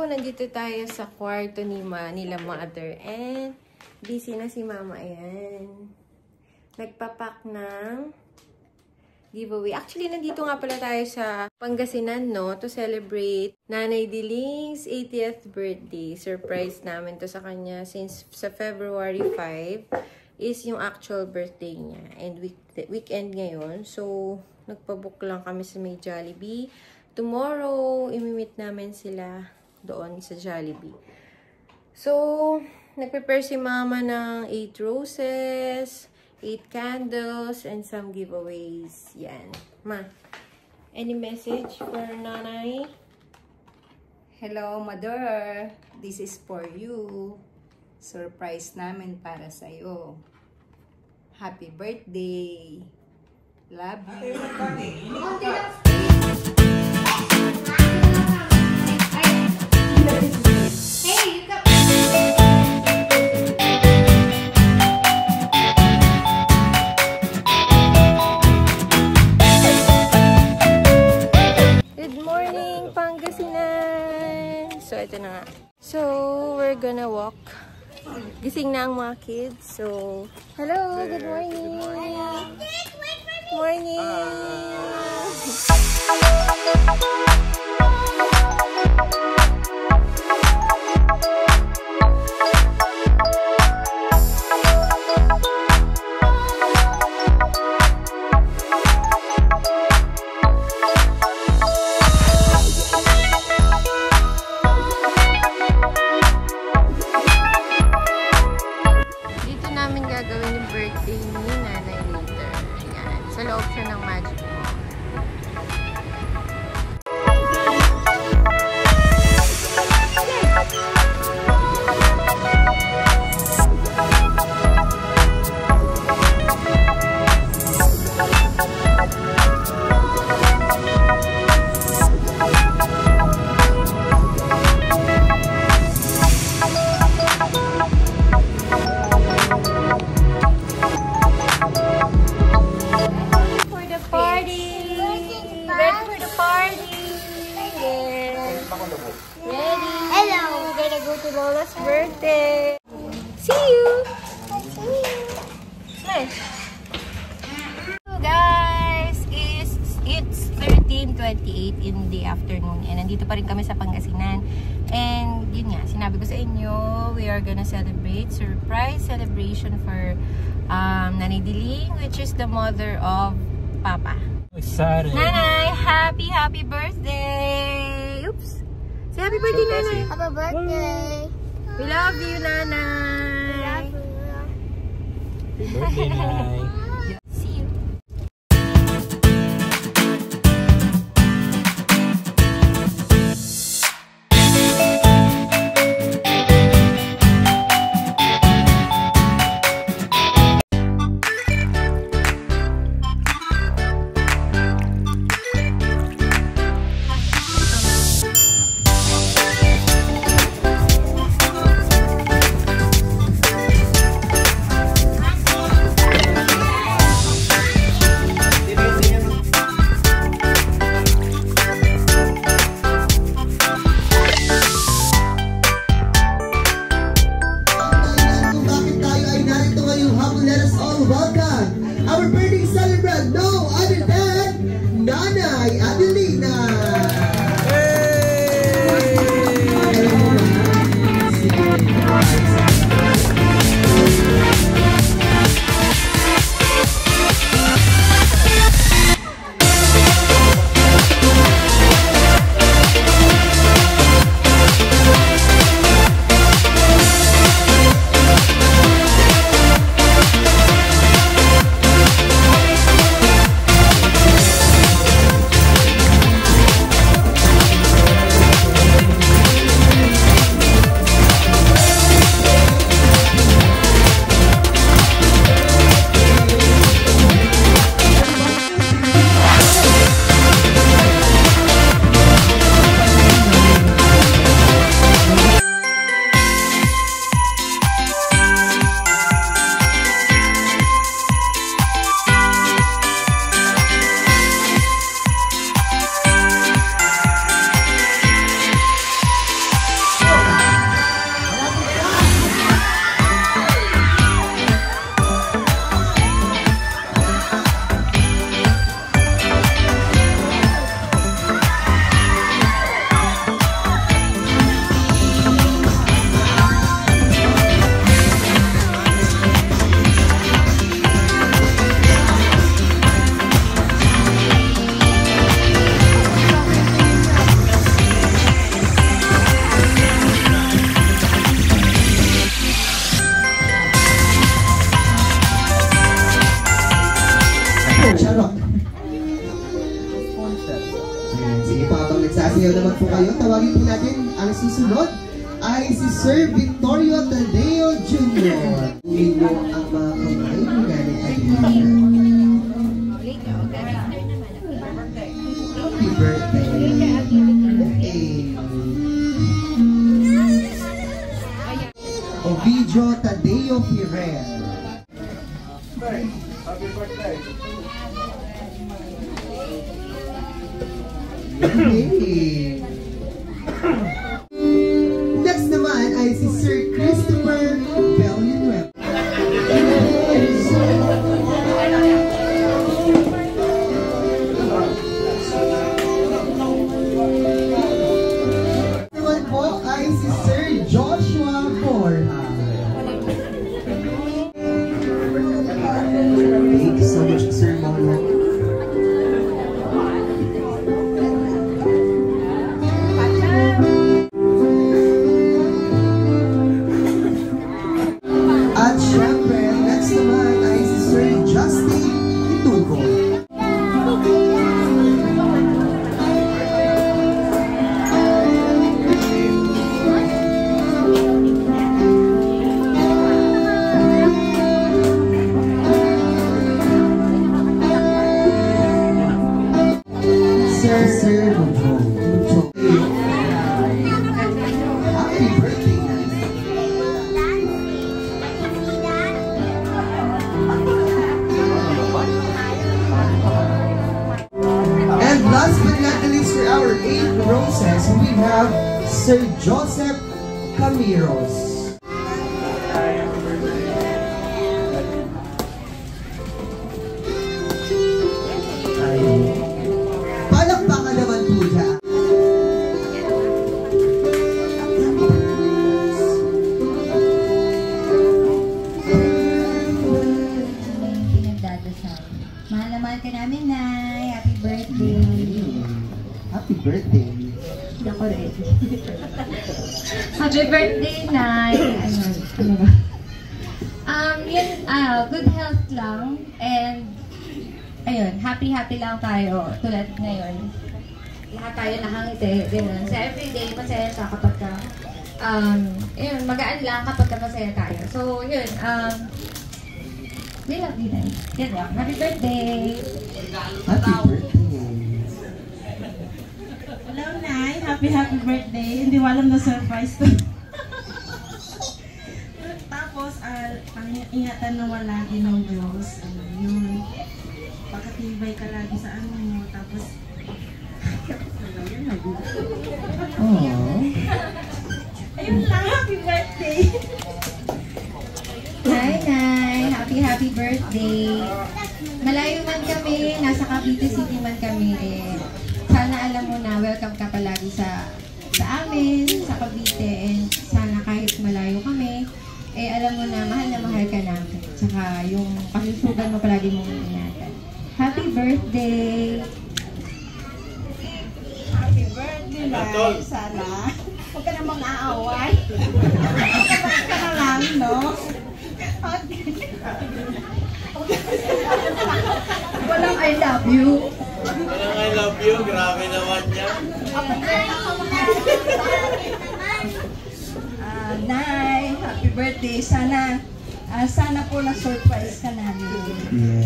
nandito tayo sa kwarto nila mother. And, busy na si mama. Ayan. Nagpapak ng giveaway. Actually, nandito nga pala tayo sa Pangasinan, no? To celebrate Nanay Diling's 80th birthday. Surprise namin to sa kanya since sa February 5 is yung actual birthday niya. And weekend ngayon. So, nagpabook lang kami sa may Jollibee. Tomorrow, imimit namin sila doon sa Jollibee. So, nagprepare si mama ng 8 roses, 8 candles, and some giveaways. Yan. Ma, any message for nanay? Hello, mother. This is for you. Surprise namin para sa'yo. Happy birthday. Love you. So, ito na nga. So, we're gonna walk. Gising na ang mga kids. So, hello! Good morning! Morning! Gagawin yung birthday ni nanay later. Ayan. Sa loob siya ng Magic Mall. Lola's birthday. See you. Nice. So guys, it's 13:28 in the afternoon and nandito pa rin kami sa Pangasinan. And yun nga, sinabi ko sa inyo, we are gonna celebrate surprise celebration for Nanay Diling, which is the mother of Papa. Excited. Nanay, happy birthday. Oops. Say happy birthday, Nanay. Happy birthday. We love you, Nanay. We love you. Happy birthday, Nanay. See you. po kayo. Tawagin po natin ang susunod ay si Sir Victorio Tadeo Jr. Uwi mo ang mga kamay mo galing at happy birthday. Ovidio Tadeo Ferrer. Happy birthday. Yay! Next naman ay si Sir Christopher Bellinueva. Naman po ay si Sir Joshua Borja. Thank you so much, Sir Mona. At syempre, next naman ay si Sir Justin Itugo. Sir Mujo. Happy birthday, Nanay. And last but not the least, for our 8 roses, we have Sir Joseph Camiros. Palakpakan naman po dyan. Pinagdadasal. Mahal na mahal ka namin, Nay. Happy birthday. Happy birthday. Hindi ako ready. Happy birthday, Nay. Ano ba? Good health lang. And, ayun, happy lang tayo. Tulad ngayon. Lahat tayo nakangiti. Ganun. So, everyday, masaya ka kapag ka, ayun, magaan lang kapag ka masaya tayo. So, yun, we love you, Nay. Yan lang. Happy birthday! Happy birthday. Hello, Nay. Happy birthday. Hindi ko alam na surprise to. Tapos, ingatan na wala ng Diyos. Yun. Pagkatibay ka lagi sa ano mo. Tapos, ayun lang. Happy birthday. Hi, Nay! Happy birthday! Malayo man kami, nasa Cavite City man kami, sana alam mo na welcome ka palagi sa amin, sa Cavite, and sana kahit malayo kami, alam mo na mahal ka namin. Tsaka yung kalusugan mo palagi mong ingatan. Happy birthday! Happy birthday, Nay. Sana. Huwag ka namang aaway. Huwag ka na lang, no? Walang I love you. Walang I love you. Grabe naman yan. Nay, happy birthday. Sana po na-surprise ka namin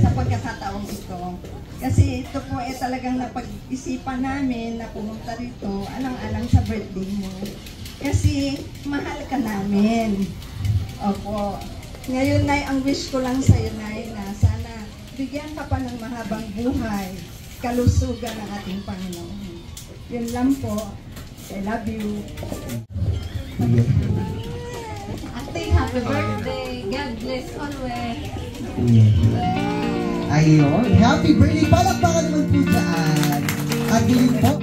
sa pagkakataong ito. Kasi ito po talagang napag-isipan namin na pumunta rito alang-alang sa birthday mo. Kasi mahal ka namin. Opo. Ngayon, Nay, ang wish ko lang sa'yo, Nay, na sana bigyan ka pa ng mahabang buhay, kalusugan ng ating Panginoon. Yun lang po. I love you. Ate, happy birthday. God bless always. Ayun. Happy birthday. Palakpakan naman po dyan. At yun po.